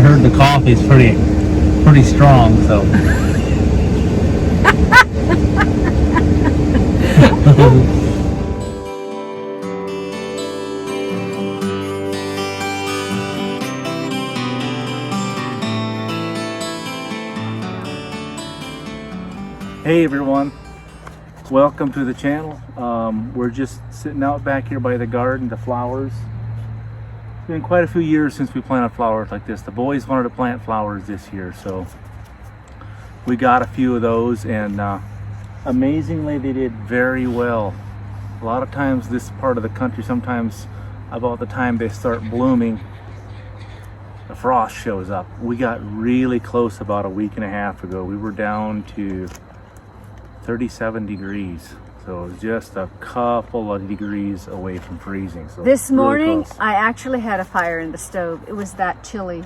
heard the coffee's pretty strong, so. Hey everyone, welcome to the channel. We're just sitting out back here by the garden, the flowers. It's been quite a few years since we planted flowers like this. The boys wanted to plant flowers this year, so we got a few of those, and amazingly they did very well. A lot of times this part of the country, sometimes about the time they start blooming, the frost shows up. We got really close about a week and a half ago. We were down to 37 degrees, so it was just a couple of degrees away from freezing. So this morning really close. I actually had a fire in the stove. It was that chilly,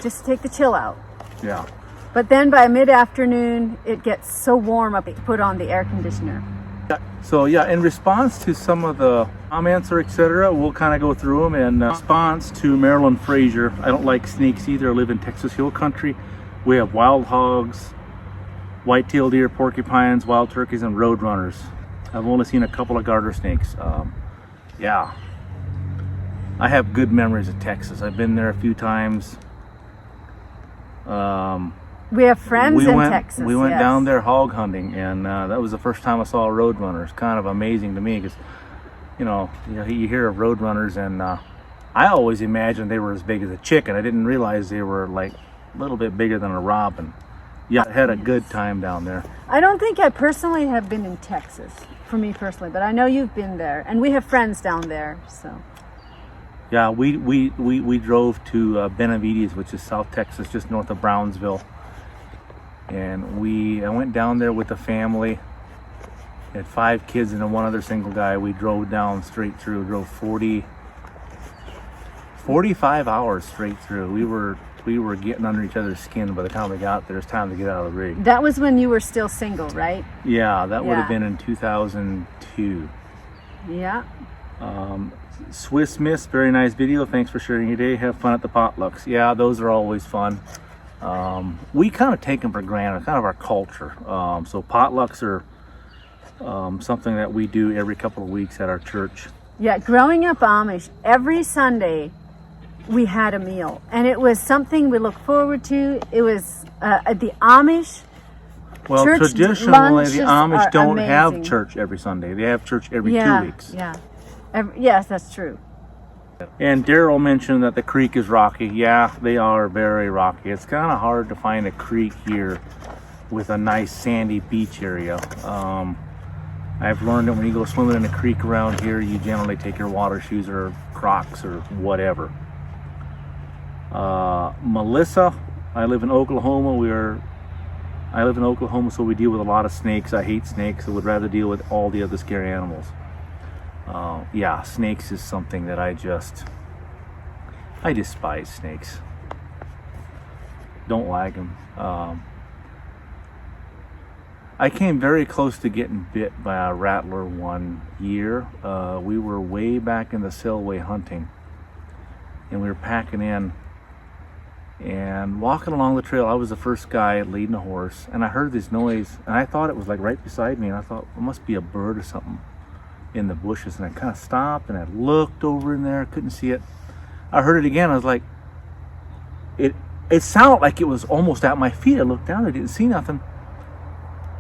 just to take the chill out. Yeah. But then by mid-afternoon it gets so warm up, put on the air conditioner. So yeah, in response to some of the comments or etc., we'll kind of go through them. In response to Marilyn Frazier, I don't like snakes either. I live in Texas Hill Country. We have wild hogs, white-tailed deer, porcupines, wild turkeys, and roadrunners. I've only seen a couple of garter snakes. Yeah, I have good memories of Texas. I've been there a few times. We have friends in Texas. We went down there hog hunting, and that was the first time I saw a roadrunner. It's kind of amazing to me because, you hear of roadrunners, and I always imagined they were as big as a chicken. I didn't realize they were like a little bit bigger than a robin. Yeah, I had a good time down there. I don't think I personally have been in Texas, for me personally, but I know you've been there, and we have friends down there, so. Yeah, we drove to Benavides, which is South Texas, just north of Brownsville. And I went down there with the family. Had 5 kids and then one other single guy. We drove down straight through, drove 45 hours straight through. We were getting under each other's skin by the time we got there. It's time to get out of the rig. That was when you were still single, right? Yeah, that would have been in 2002. Yeah. Swiss Miss, very nice video. Thanks for sharing your day. Have fun at the potlucks. Yeah, those are always fun. We kind of take them for granted, kind of our culture. So potlucks are something that we do every couple of weeks at our church. Yeah, growing up Amish, every Sunday we had a meal, and it was something we looked forward to. It was the Amish. Well, church traditionally, the Amish don't amazing. have church every Sunday. They have church every 2 weeks. Yeah, yes, that's true. And Daryl mentioned that the creek is rocky. Yeah, they are very rocky. It's kind of hard to find a creek here with a nice sandy beach area. I've learned that when you go swimming in a creek around here, you generally take your water shoes or Crocs or whatever. Melissa, I live in Oklahoma. I live in Oklahoma, so we deal with a lot of snakes. I hate snakes. I would rather deal with all the other scary animals. Yeah, snakes is something that I despise snakes. Don't like them. I came very close to getting bit by a rattler one year. We were way back in the Selway hunting, and we were packing in and walking along the trail. I was the first guy leading a horse, and I heard this noise, and I thought it was like right beside me, and I thought it must be a bird or something in the bushes, and I kind of stopped and I looked over in there. I couldn't see it. I heard it again. I was like, it sounded like it was almost at my feet. I looked down, I didn't see nothing,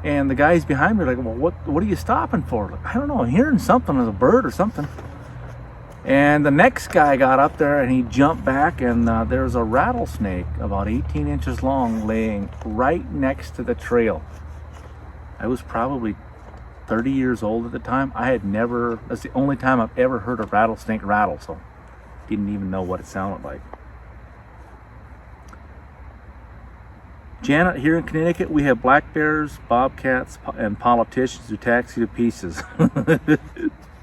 and the guys behind me were like, well, what are you stopping for? Like, I don't know, I'm hearing something as a bird or something. And the next guy got up there and he jumped back, and there was a rattlesnake about 18 inches long laying right next to the trail. I was probably 30 years old at the time. That's the only time I've ever heard a rattlesnake rattle, so didn't even know what it sounded like. Janet, here in Connecticut, we have black bears, bobcats, and politicians who taxi to pieces.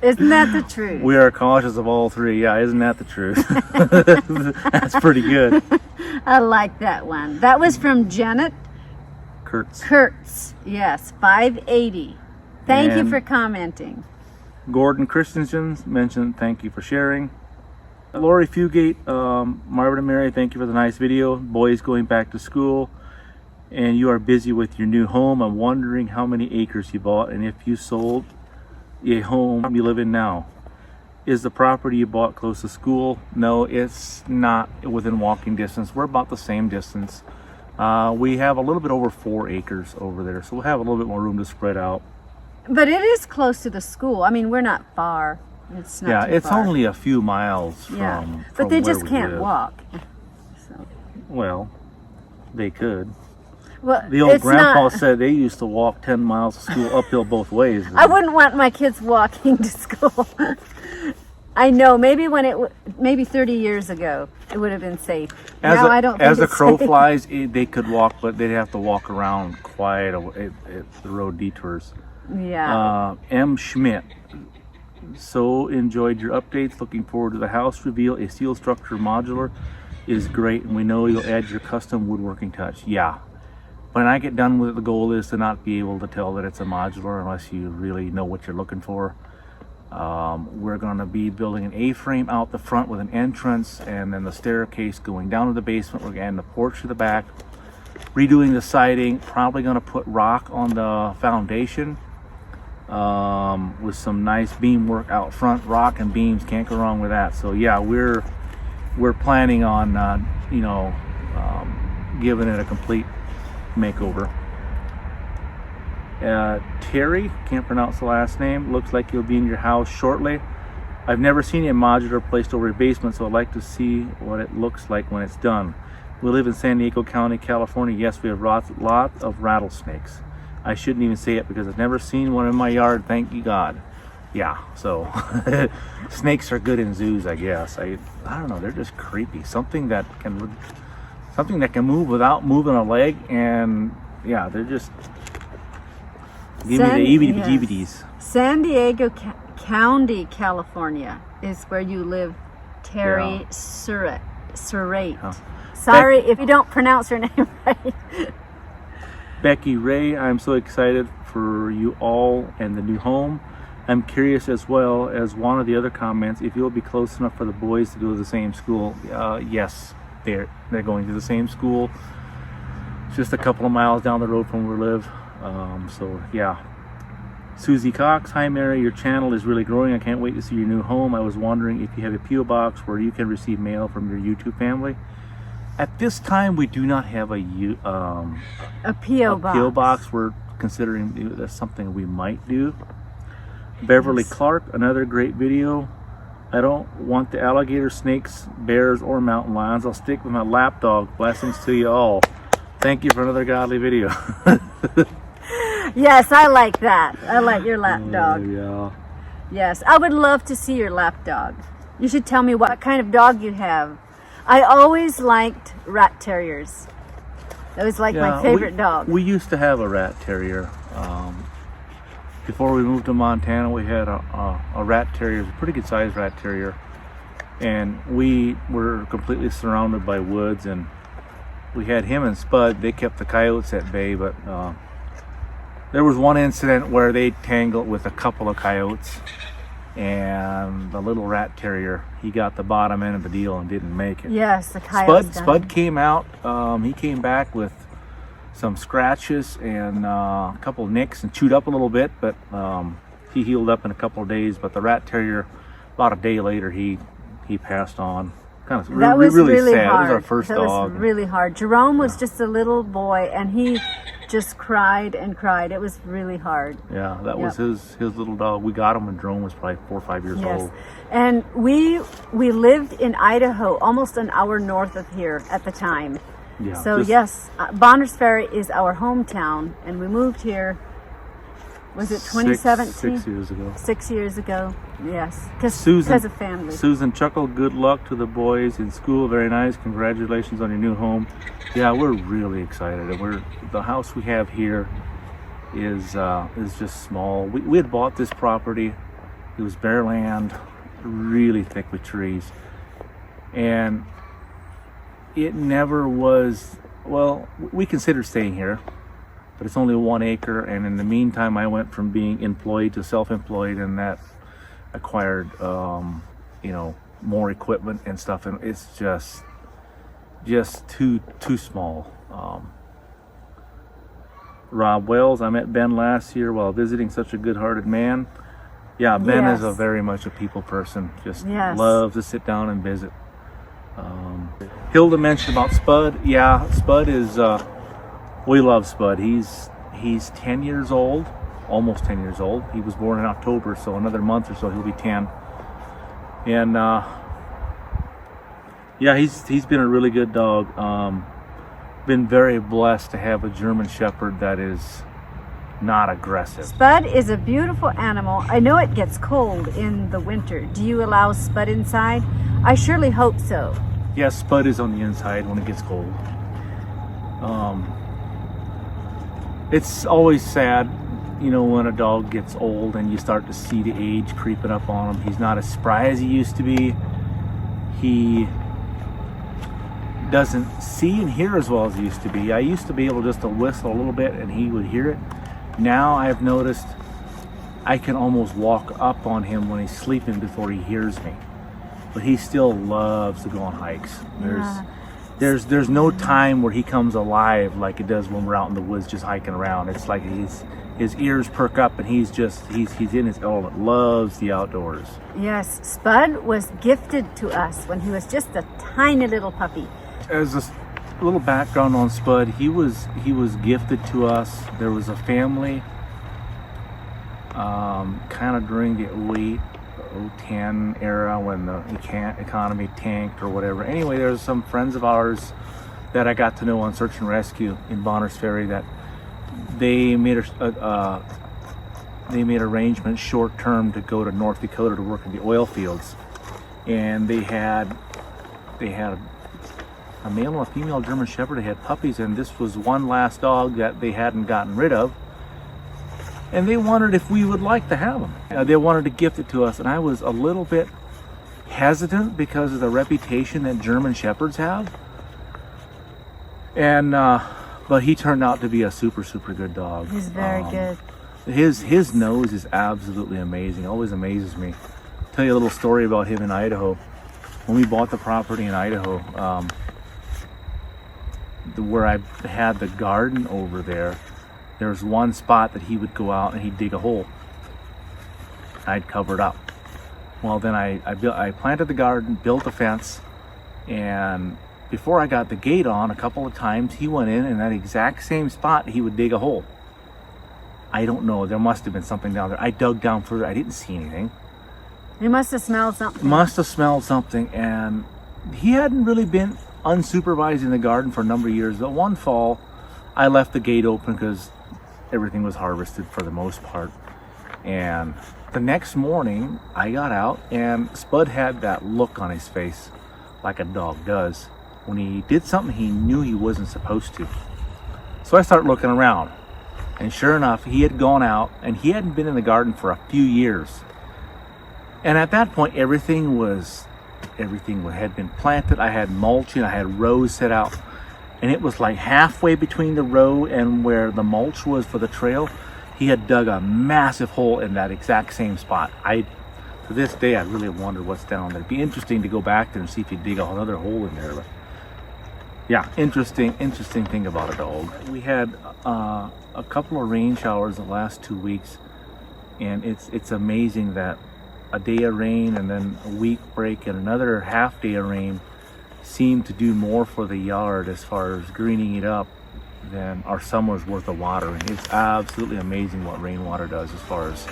Isn't that the truth? We are cautious of all three. Yeah, isn't that the truth? That's pretty good. I like that one. That was from Janet Kurtz. Yes, 580. Thank you for commenting. Gordon Christensen mentioned, thank you for sharing. Lori Fugate, Marvin and Mary, thank you for the nice video. Boys going back to school, and you are busy with your new home. I'm wondering how many acres you bought and if you sold a home you live in now. Is the property you bought close to school? No, it's not within walking distance. We're about the same distance. We have a little bit over 4 acres over there, so we'll have a little bit more room to spread out. But it is close to the school. I mean, we're not far. It's not Yeah, too it's far. only a few miles from, Yeah, from but they where just we can't live. walk. So, Well, they could. well, The old it's grandpa not, said they used to walk 10 miles to school uphill both ways. I wouldn't want my kids walking to school. I know, maybe maybe 30 years ago, it would have been safe. Now I don't think as a it's crow safe. flies, they could walk, but they'd have to walk around quiet at the road detours. Yeah. M. Schmidt. So enjoyed your updates. Looking forward to the house reveal. A steel structure modular is great, and we know you'll add your custom woodworking touch. Yeah. When I get done with it, the goal is to not be able to tell that it's a modular unless you really know what you're looking for. We're going to be building an A-frame out the front with an entrance, and then the staircase going down to the basement. We're adding the porch to the back. Redoing the siding. Probably going to put rock on the foundation. With some nice beam work out front. Rock and beams, can't go wrong with that. So yeah, we're planning on giving it a complete makeover. Terry, can't pronounce the last name, looks like you'll be in your house shortly. I've never seen a modular placed over a basement, so I'd like to see what it looks like when it's done. We live in San Diego County, California. Yes, we have lots of rattlesnakes. I shouldn't even say it because I've never seen one in my yard, thank you God. Yeah, so snakes are good in zoos, I guess. I don't know, they're just creepy. Something that can move without moving a leg, and yeah, they're just give me the EBGBs. San Diego County, California is where you live, Terry Yeah. Surrate. Sorry if you don't pronounce her name right. Becky Ray, I'm so excited for you all and the new home. I'm curious as well as one of the other comments if you'll be close enough for the boys to go to the same school. Yes, they're going to the same school. It's just a couple of miles down the road from where we live. So yeah. Susie Cox, hi Mary, your channel is really growing. I can't wait to see your new home. I was wondering if you have a P.O. box where you can receive mail from your YouTube family. At this time, we do not have a P.O. box. P.O. box. We're considering that's something we might do. Beverly Clark, another great video. I don't want the alligator, snakes, bears, or mountain lions. I'll stick with my lapdog. Blessings to you all. Thank you for another godly video. Yes, I like that. I like your lapdog. Yeah. Yes, I would love to see your lapdog. You should tell me what kind of dog you have. I always liked rat terriers. That was like my favorite dog. We used to have a rat terrier. Before we moved to Montana, we had a rat terrier, a pretty good sized rat terrier. And we were completely surrounded by woods, and we had him and Spud. They kept the coyotes at bay, but there was one incident where they tangled with a couple of coyotes, and the little rat terrier, he got the bottom end of the deal and didn't make it. Yes, the coyotes. Spud came out. He came back with some scratches and a couple of nicks and chewed up a little bit, but he healed up in a couple of days. But the rat terrier, about a day later, he passed on. Kind of That was really sad. hard. It was our first that dog. was really hard. Jerome was just a little boy, and he just cried and cried. It was really hard. Yeah, that was his little dog. We got him when Jerome was probably 4 or 5 years old. And we lived in Idaho, almost an hour north of here at the time. Yeah. So yes, Bonners Ferry is our hometown, and we moved here. Was it 2017? 6 years ago. 6 years ago. Yes, because of family. Susan Chuckle, good luck to the boys in school. Very nice. Congratulations on your new home. Yeah, we're really excited. The house we have here is just small. We had bought this property. It was bare land, really thick with trees, and it never was. Well, we considered staying here, but it's only 1 acre, and in the meantime I went from being employed to self-employed, and that acquired more equipment and stuff, and it's just too small. Rob Wells, I met Ben last year while visiting. Such a good-hearted man. Yeah, Ben is a very much a people person. Just loves to sit down and visit. Hilda mentioned about Spud. Yeah, Spud is. We love Spud. He's 10 years old, almost 10 years old. He was born in October, so another month or so he'll be 10. And yeah, he's been a really good dog. Been very blessed to have a German Shepherd that is not aggressive. Spud is a beautiful animal. I know it gets cold in the winter. Do you allow Spud inside? I surely hope so. Yes, Spud is on the inside when it gets cold. It's always sad, you know, when a dog gets old and you start to see the age creeping up on him. He's not as spry as he used to be. He doesn't see and hear as well as he used to be. I used to be able just to whistle a little bit and he would hear it. Now I've noticed I can almost walk up on him when he's sleeping before he hears me. But he still loves to go on hikes. There's no time where he comes alive like it does when we're out in the woods just hiking around. It's like his ears perk up and he's in his element. Loves the outdoors. Yes, Spud was gifted to us when he was just a tiny little puppy. As a little background on Spud, he was gifted to us. There was a family kind of during the 08, 010 era when the economy tanked or whatever. Anyway, there's some friends of ours that I got to know on search and rescue in Bonners Ferry that they made arrangements short term to go to North Dakota to work in the oil fields, and they had a male and a female German Shepherd. They had puppies, and this was one last dog that they hadn't gotten rid of. And they wondered if we would like to have him. They wanted to gift it to us, and I was a little bit hesitant because of the reputation that German Shepherds have. And but he turned out to be a super good dog. He's very good. His nose is absolutely amazing. Always amazes me. I'll tell you a little story about him in Idaho. When we bought the property in Idaho, where I had the garden over there. There was one spot that he would go out and he'd dig a hole. I'd cover it up. Well, then I planted the garden, built a fence, and before I got the gate on, a couple of times he went in that exact same spot he would dig a hole. I don't know. There must have been something down there. I dug down further. I didn't see anything. He must have smelled something. Must have smelled something, and he hadn't really been unsupervised in the garden for a number of years. But one fall, I left the gate open because everything was harvested for the most part. And the next morning I got out and Spud had that look on his face like a dog does when he did something he knew he wasn't supposed to. So I started looking around, and sure enough, he had gone out and he hadn't been in the garden for a few years. And at that point everything had been planted. I had mulching, I had rows set out. And it was like halfway between the row and where the mulch was for the trail. He had dug a massive hole in that exact same spot. To this day, I really wonder what's down there. It'd be interesting to go back there and see if he'd dig another hole in there. But yeah, interesting thing about a dog. We had a couple of rain showers the last 2 weeks, and it's amazing that a day of rain and then a week break and another half day of rain seem to do more for the yard as far as greening it up than our summer's worth of watering. It's absolutely amazing what rainwater does as far as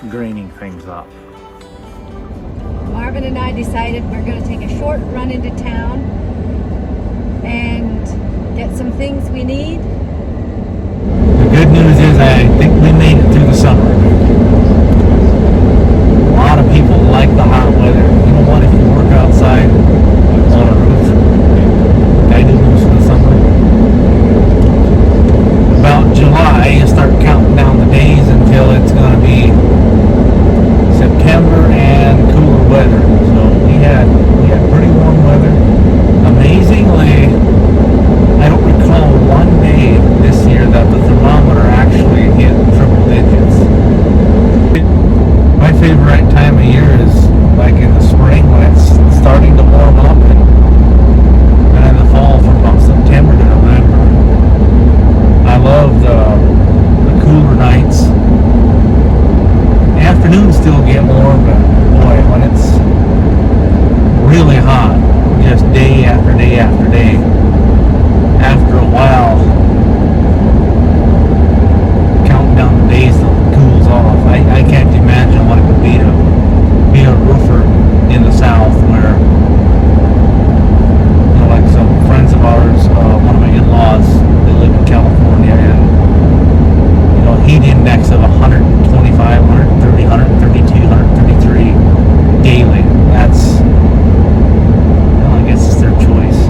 greening things up. Marvin and I decided we're going to take a short run into town and get some things we need. The good news is I think we made it through the summer. A lot of people like the hot weather. You know what, if you work outside on a roof, I do most of the summer. About July, you start counting down the days until it's going to be September and cooler weather. So we had pretty warm weather. Amazingly, I don't recall one day this year that the thermometer actually hit day after day after day. After a while, counting down the days till it cools off. I can't imagine what it would be to be a roofer in the South, where, you know, like some friends of ours, one of my in-laws, they live in California, and, you know, heat index of 125, 130, 132, 133 daily. That's, well, I guess it's their choice.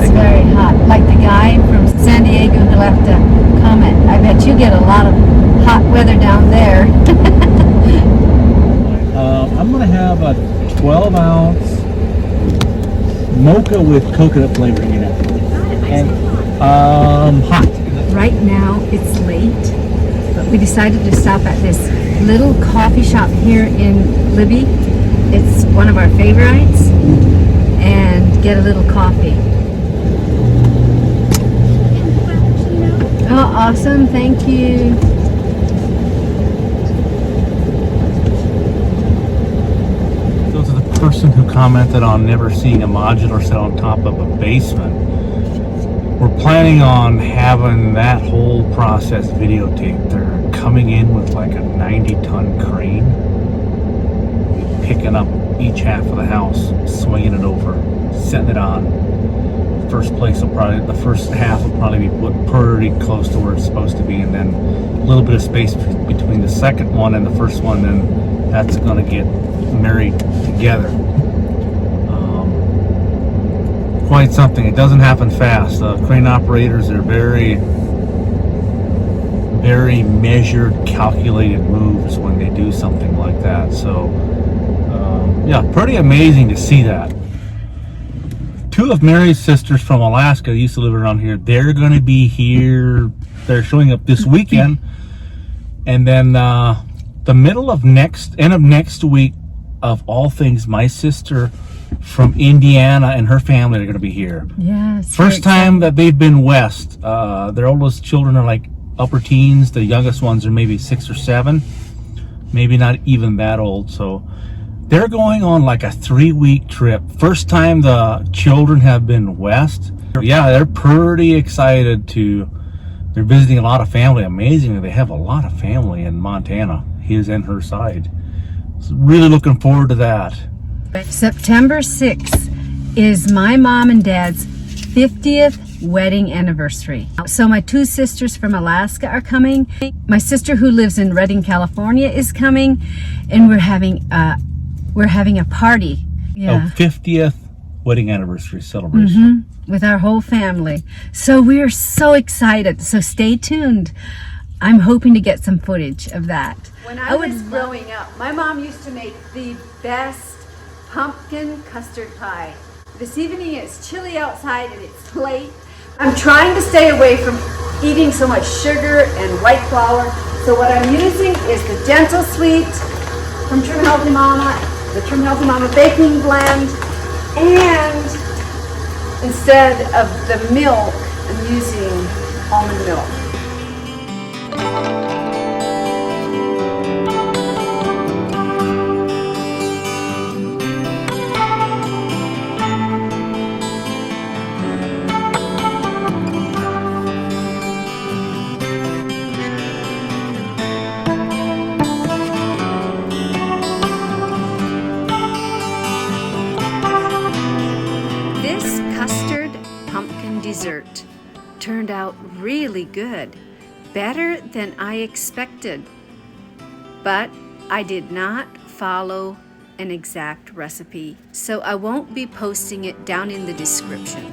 It's very hot. Like the guy from San Diego who left a comment. I bet you get a lot of hot weather down there. I'm going to have a 12-ounce mocha with coconut flavoring in it. And hot. Right now it's late, but we decided to stop at this little coffee shop here in Libby. It's one of our favorites, and get a little coffee. Oh, awesome. Thank you. So to the person who commented on never seeing a modular set on top of a basement, we're planning on having that whole process videotaped. They're coming in with like a 90-ton crane, picking up each half of the house, swinging it over, setting it on. First half will probably be put pretty close to where it's supposed to be, and then a little bit of space between the second one and the first one, then that's going to get married together. Quite something. It doesn't happen fast. Crane operators are very measured, calculated moves when they do something like that. So yeah, pretty amazing to see that. Two of Mary's sisters from Alaska used to live around here. They're going to be here. They're showing up this weekend, and then the end of next week, of all things, my sister from Indiana and her family are going to be here. Yes. First time that they've been west. Their oldest children are like upper teens. The youngest ones are maybe 6 or 7, maybe not even that old. So they're going on like a 3-week trip. First time the children have been west. Yeah, they're pretty excited they're visiting a lot of family. Amazingly, they have a lot of family in Montana, his and her side. So really looking forward to that. September 6th is my mom and dad's 50th wedding anniversary. So my 2 sisters from Alaska are coming. My sister who lives in Redding, California is coming, and we're having a party. Yeah. 50th wedding anniversary celebration. With our whole family. So we're so excited. So stay tuned. I'm hoping to get some footage of that. When I was growing up, my mom used to make the best pumpkin custard pie. This evening it's chilly outside and it's late. I'm trying to stay away from eating so much sugar and white flour. So what I'm using is the Gentle Sweet from Trim Healthy Mama, the Trim Healthy Mama baking blend, and instead of the milk, I'm using almond milk. This custard pumpkin dessert turned out really good, better than I expected, but I did not follow an exact recipe, so I won't be posting it down in the description.